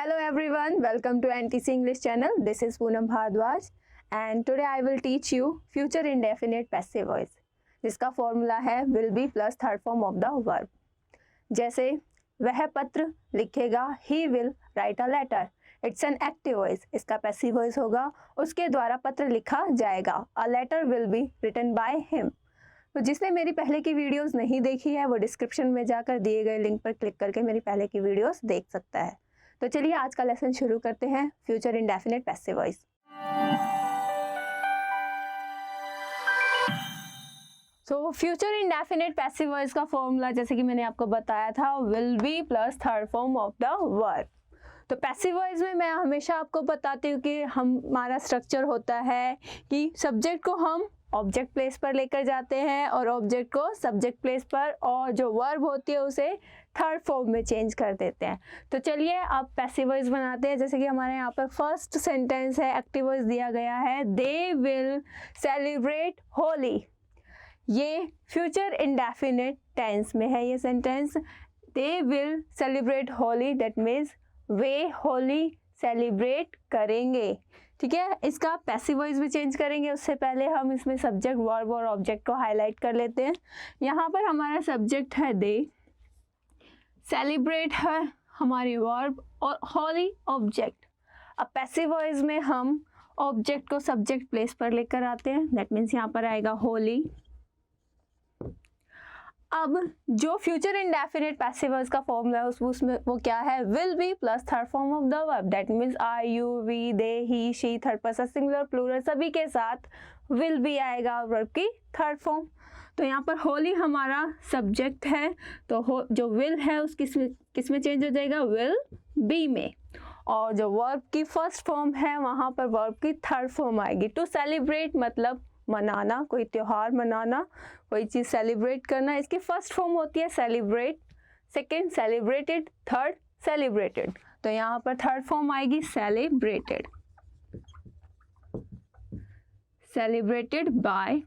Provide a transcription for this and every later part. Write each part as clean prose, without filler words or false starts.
Hello everyone, welcome to NTC English channel. This is Poonam Bhardwaj and today I will teach you future indefinite passive voice जिसका formula है will be plus third form of the verb. जैसे वह पत्र लिखेगा, he will write a letter. It's an active voice. इसका passive voice होगा, उसके द्वारा पत्र लिखा जाएगा. A letter will be written by him. तो जिसने मेरी पहले की वीडियोस नहीं देखी है वो डिस्क्रिप्शन में जाकर दिए गए लिंक पर क्लिक करके मेरी पहले की वीडियोस देख सकता है. तो चलिए आज का लेसन शुरू करते हैं. Future indefinite passive voice. So future indefinite passive voice का फॉर्मूला जैसे कि मैंने आपको बताया था will be plus third form of the verb. तो पैसिव वॉइस में मैं हमेशा आपको बताती हूँ कि हमारा स्ट्रक्चर होता है कि सब्जेक्ट को हम ऑब्जेक्ट प्लेस पर लेकर जाते हैं और ऑब्जेक्ट को सब्जेक्ट प्लेस पर और जो वर्ब होती है उसे थर्ड फॉर्म में चेंज कर देते हैं. तो चलिए अब पैसिव वॉइस बनाते हैं. जैसे कि हमारे यहाँ पर फर्स्ट सेंटेंस है, एक्टिव वॉइस दिया गया है, दे विल सेलिब्रेट होली. ये फ्यूचर इंडेफिनिट टेंस में है ये sentence. They will celebrate Holi, that means way Holi celebrate करेंगे. ठीक है, इसका पैसिव वॉइस भी चेंज करेंगे. उससे पहले हम इसमें सब्जेक्ट वर्ब और ऑब्जेक्ट को हाईलाइट कर लेते हैं. यहाँ पर हमारा सब्जेक्ट है दे, सेलिब्रेट है हमारी वर्ब और होली ऑब्जेक्ट. अब पैसिव वॉइस में हम ऑब्जेक्ट को सब्जेक्ट प्लेस पर लेकर आते हैं, दैट मीन्स यहाँ पर आएगा होली. अब जो फ्यूचर इंडेफिनिट पैसिव वॉइस का फॉर्मूला है उसमें वो क्या है, will be plus third form of the verb. That means I, you, we, they, he, she, third person singular plural सभी के साथ विल बी आएगा वर्ब की थर्ड फॉर्म. तो यहाँ पर होली हमारा सब्जेक्ट है तो जो विल है उस किस में चेंज हो जाएगा, विल बी में. और जो वर्ब की फर्स्ट फॉर्म है वहाँ पर वर्ब की थर्ड फॉर्म आएगी. टू सेलिब्रेट मतलब मनाना, कोई त्योहार मनाना, कोई चीज़ सेलिब्रेट करना. इसकी फर्स्ट फॉर्म होती है celebrate, second celebrated, third celebrated. तो यहाँ पर थर्ड फॉर्म आएगी सेलिब्रेटेड, सेलिब्रेटेड बाय.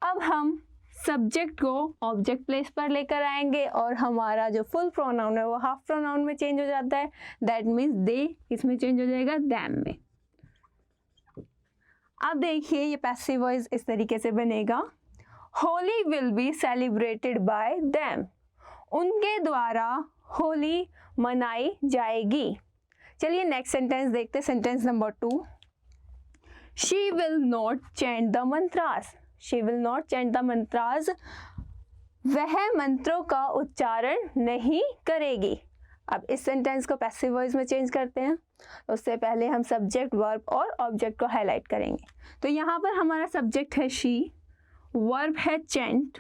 अब हम सब्जेक्ट को ऑब्जेक्ट प्लेस पर लेकर आएंगे और हमारा जो फुल प्रोनाउन है वो हाफ प्रोनाउन में चेंज हो जाता है. दैट मीन्स दे किसमें चेंज हो जाएगा, दैम में. अब देखिए ये पैसिव वॉइस इस तरीके से बनेगा, Holi will be celebrated by them. उनके द्वारा होली मनाई जाएगी. चलिए नेक्स्ट सेंटेंस देखते हैं, sentence number 2. She will not chant the mantras. She will not chant the mantras, वह मंत्रों का उच्चारण नहीं करेगी. अब इस सेंटेंस को पैसिव वॉइस में चेंज करते हैं. उससे पहले हम सब्जेक्ट वर्ब और ऑब्जेक्ट को हाईलाइट करेंगे. तो यहाँ पर हमारा सब्जेक्ट है शी, वर्ब है चैंट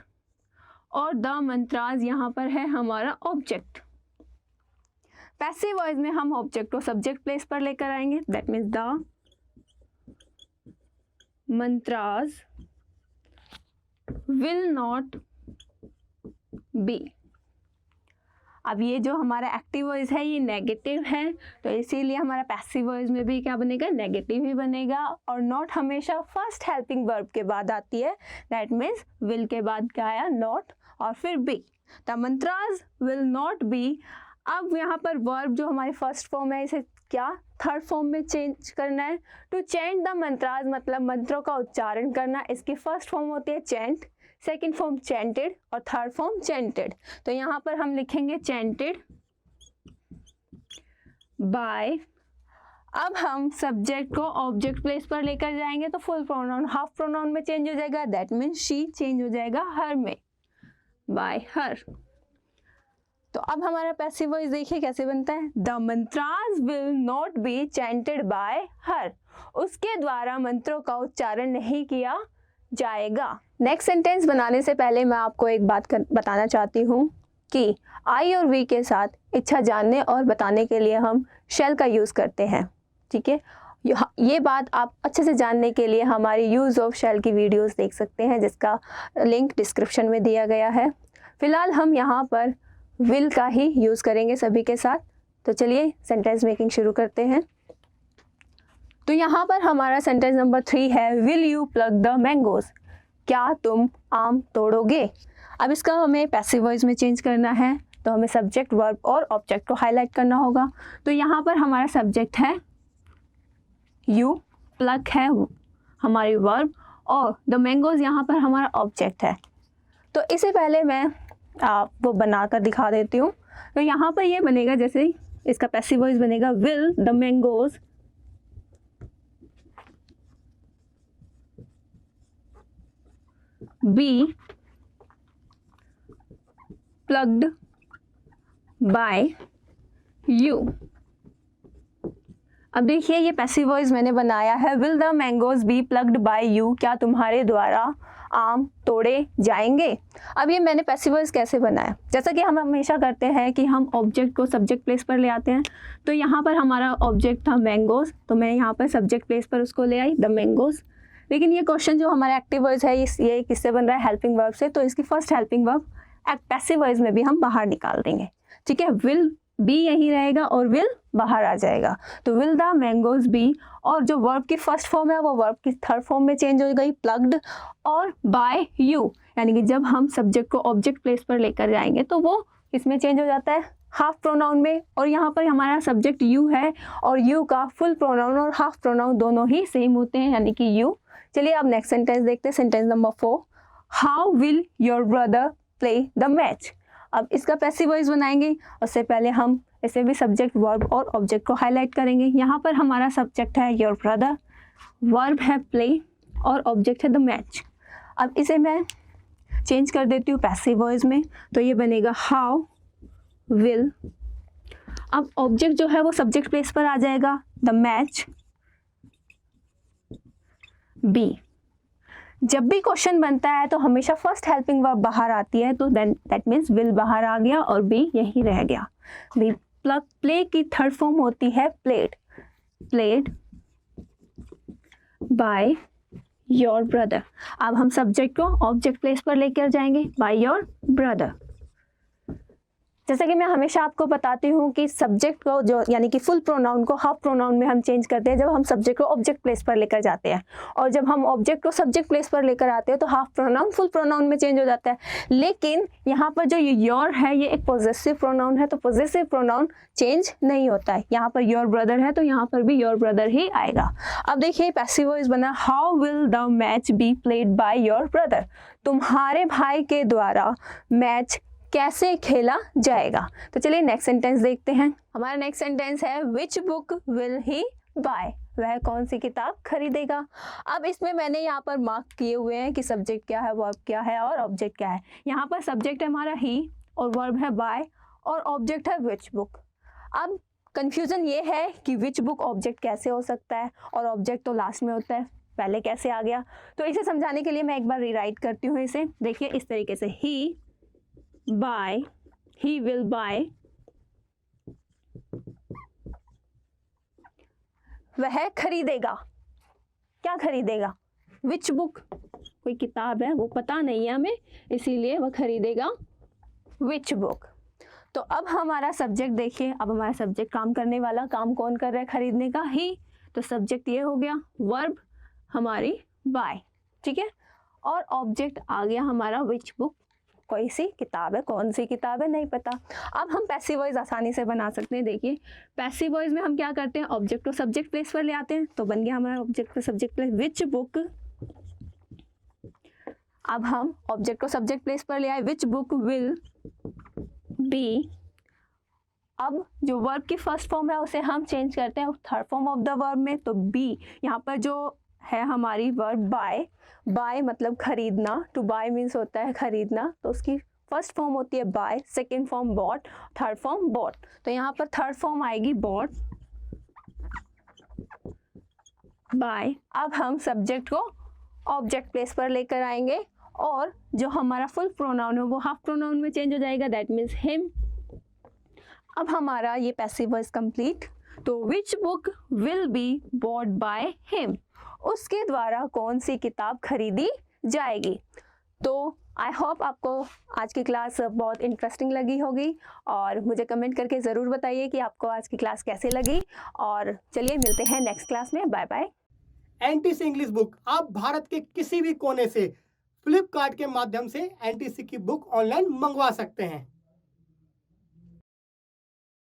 और द मंत्रास यहाँ पर है हमारा ऑब्जेक्ट. पैसिव वॉइस में हम ऑब्जेक्ट को सब्जेक्ट प्लेस पर लेकर आएंगे. That means the mantras will not be. अब ये जो हमारा एक्टिव वॉइस है ये नेगेटिव है तो इसीलिए हमारा पैसिव वॉइस में भी क्या बनेगा, नेगेटिव ही बनेगा. और नॉट हमेशा फर्स्ट हेल्पिंग वर्ब के बाद आती है. दैट मीन्स विल के बाद क्या आया, नॉट और फिर be. The mantras will not be. अब यहाँ पर वर्ब जो हमारी फर्स्ट फॉर्म है इसे क्या थर्ड फॉर्म में चेंज करना है. टू चैंट द मंत्रास मतलब मंत्रों का उच्चारण करना. इसकी फर्स्ट फॉर्म होती है चैंट, सेकेंड फॉर्म चैंटेड और थर्ड फॉर्म चैंटेड. तो यहाँ पर हम लिखेंगे चैंटेड बाय. अब हम सब्जेक्ट को ऑब्जेक्ट प्लेस पर लेकर जाएंगे तो फुल प्रोनाउन हाफ प्रोनाउन में चेंज हो जाएगा. दैट मीन्स शी चेंज हो जाएगा हर में, बाय हर. तो अब हमारा पैसिव वॉइस देखिए कैसे बनता है, the mantras will not be chanted by her. उसके द्वारा मंत्रों का उच्चारण नहीं किया जाएगा. नेक्स्ट सेंटेंस बनाने से पहले मैं आपको एक बात बताना चाहती हूँ कि आई और वी के साथ इच्छा जानने और बताने के लिए हम शेल का यूज़ करते हैं. ठीक है, ये बात आप अच्छे से जानने के लिए हमारी यूज़ ऑफ शेल की वीडियोस देख सकते हैं जिसका लिंक डिस्क्रिप्शन में दिया गया है. फिलहाल हम यहाँ पर विल का ही यूज़ करेंगे सभी के साथ. तो चलिए सेंटेंस मेकिंग शुरू करते हैं. तो यहाँ पर हमारा सेंटेंस नंबर 3 है, will you plug the mangoes. क्या तुम आम तोड़ोगे. अब इसका हमें पैसिव वॉइस में चेंज करना है. तो हमें सब्जेक्ट, वर्ब और ऑब्जेक्ट को हाईलाइट करना होगा। तो यहाँ पर हमारा सब्जेक्ट है यू, प्लग है हमारी वर्ब, और द मैंगोज यहाँ पर हमारा ऑब्जेक्ट है। तो इसे पहले मैं आपको बना कर दिखा देती हूँ। तो यहाँ पर ये बनेगा, जैसे इसका पैसिव वॉइस बनेगा will the mangoes be plucked by you. अब देखिए ये पैसिव वॉइस मैंने बनाया है, will the mangoes be plucked by you, क्या तुम्हारे द्वारा आम तोड़े जाएंगे। अब ये मैंने पैसिव वॉइस कैसे बनाया, जैसा कि हम हमेशा करते हैं कि हम ऑब्जेक्ट को सब्जेक्ट प्लेस पर ले आते हैं। तो यहाँ पर हमारा ऑब्जेक्ट था मैंगोज, तो मैं यहाँ पर सब्जेक्ट प्लेस पर उसको ले आई द मैंगोज। लेकिन ये क्वेश्चन जो हमारा एक्टिव वॉइस है ये किससे बन रहा है, हेल्पिंग वर्ब से, तो इसकी first helping verb passive voice में भी हम बाहर निकाल देंगे। ठीक है, विल बी यही रहेगा और विल बाहर आ जाएगा। तो विल द मैंगोज बी, और जो वर्ब की फर्स्ट फॉर्म है वो वर्ब की थर्ड फॉर्म में चेंज हो गई, प्लग्ड और बाय यू, यानी कि जब हम सब्जेक्ट को ऑब्जेक्ट प्लेस पर लेकर जाएंगे तो वो इसमें चेंज हो जाता है हाफ प्रोनाउन में। और यहाँ पर हमारा सब्जेक्ट यू है और यू का फुल प्रोनाउन और हाफ प्रोनाउन दोनों ही सेम होते हैं, यानी कि यू। चलिए अब नेक्स्ट सेंटेंस देखते हैं, sentence number 4, how will your brother play the match. अब इसका पैसिव वॉइस बनाएंगे, उससे पहले हम इसे भी सब्जेक्ट, वर्ब और ऑब्जेक्ट को हाईलाइट करेंगे। यहाँ पर हमारा सब्जेक्ट है योर ब्रदर, वर्ब है प्ले और ऑब्जेक्ट है द मैच। अब इसे मैं चेंज कर देती हूँ पैसिव वॉइस में, तो ये बनेगा हाउ विल, अब ऑब्जेक्ट जो है वो सब्जेक्ट प्लेस पर आ जाएगा, द मैच बी। जब भी क्वेश्चन बनता है तो हमेशा फर्स्ट हेल्पिंग वर्ब बाहर आती है, तो देन दैट मीन्स विल बाहर आ गया और बी यही रह गया। बी प्लग, प्ले की थर्ड फॉर्म होती है played, played by your brother. अब हम सब्जेक्ट को ऑब्जेक्ट प्लेस पर लेकर जाएंगे, बाय योर ब्रदर। जैसा कि मैं हमेशा आपको बताती हूँ कि सब्जेक्ट को जो यानी कि फुल प्रोनाउन को हाफ प्रोनाउन में हम चेंज करते हैं जब हम सब्जेक्ट को ऑब्जेक्ट प्लेस पर लेकर जाते हैं, और जब हम ऑब्जेक्ट को सब्जेक्ट प्लेस पर लेकर आते हैं तो हाफ प्रोनाउन फुल प्रोनाउन में चेंज हो जाता है। लेकिन यहाँ पर जो योर है ये एक पॉजेसिव प्रोनाउन है, तो पॉजेसिव प्रोनाउन चेंज नहीं होता है। यहाँ पर योर ब्रदर है तो यहाँ पर भी योर ब्रदर ही आएगा। अब देखिए पैसिव वॉइस बना, how will the match be played by your brother, तुम्हारे भाई के द्वारा मैच कैसे खेला जाएगा। तो चलिए नेक्स्ट सेंटेंस देखते हैं। हमारा नेक्स्ट सेंटेंस है which book will he buy, वह कौन सी किताब खरीदेगा। अब इसमें मैंने यहाँ पर मार्क किए हुए हैं कि सब्जेक्ट क्या है, वर्ब क्या है और ऑब्जेक्ट क्या है। यहाँ पर सब्जेक्ट है हमारा ही और वर्ब है बाय और ऑब्जेक्ट है विच बुक। अब कंफ्यूजन ये है कि विच बुक ऑब्जेक्ट कैसे हो सकता है और ऑब्जेक्ट तो लास्ट में होता है, पहले कैसे आ गया। तो इसे समझाने के लिए मैं एक बार रीराइट करती हूँ इसे। देखिए इस तरीके से, ही buy, he will buy, वह खरीदेगा, क्या खरीदेगा, विच बुक, कोई किताब है वो पता नहीं है हमें, इसीलिए वह खरीदेगा विच बुक। तो अब हमारा सब्जेक्ट देखिए, अब हमारा सब्जेक्ट काम करने वाला काम कौन कर रहा है, खरीदने का ही, तो सब्जेक्ट ये हो गया, वर्ब हमारी बाय, ठीक है, और ऑब्जेक्ट आ गया हमारा विच बुक, कोई सी किताब है, कौन सी किताब है नहीं पता। अब हम पैसिव वॉइस आसानी से बना सकते हैं। देखिए पैसिव वॉइस में हम क्या करते हैं, ऑब्जेक्ट को सब्जेक्ट प्लेस पर ले आते हैं, तो बन गया हमारा ऑब्जेक्ट को सब्जेक्ट प्लेस विच बुक। अब हम ऑब्जेक्ट को सब्जेक्ट प्लेस पर ले आए, विच बुक विल बी। अब जो वर्ब की फर्स्ट फॉर्म है उसे हम चेंज करते हैं third form of the verb में, तो बी यहाँ पर जो है हमारी वर्ब बाय, बाय मतलब खरीदना, टू बाय मीन्स होता है खरीदना, तो उसकी फर्स्ट फॉर्म होती है buy, second form bought, third form bought. तो यहाँ पर थर्ड फॉर्म आएगी बॉट बाय। अब हम सब्जेक्ट को ऑब्जेक्ट प्लेस पर लेकर आएंगे और जो हमारा फुल प्रोनाउन है वो हाफ प्रोनाउन में चेंज हो जाएगा, दैट मीन्स हिम। अब हमारा ये पैसिव वॉइस कंप्लीट। तो which book will be bought by him, उसके द्वारा कौन सी किताब खरीदी जाएगी। तो आई होप आपको आज की क्लास बहुत इंटरेस्टिंग लगी होगी और मुझे कमेंट करके ज़रूर बताइए कि आपको आज की क्लास कैसे लगी। और चलिए मिलते हैं नेक्स्ट क्लास में, bye bye. NTC English book आप भारत के किसी भी कोने से फ्लिपकार्ट के माध्यम से एनटीसी की बुक ऑनलाइन मंगवा सकते हैं।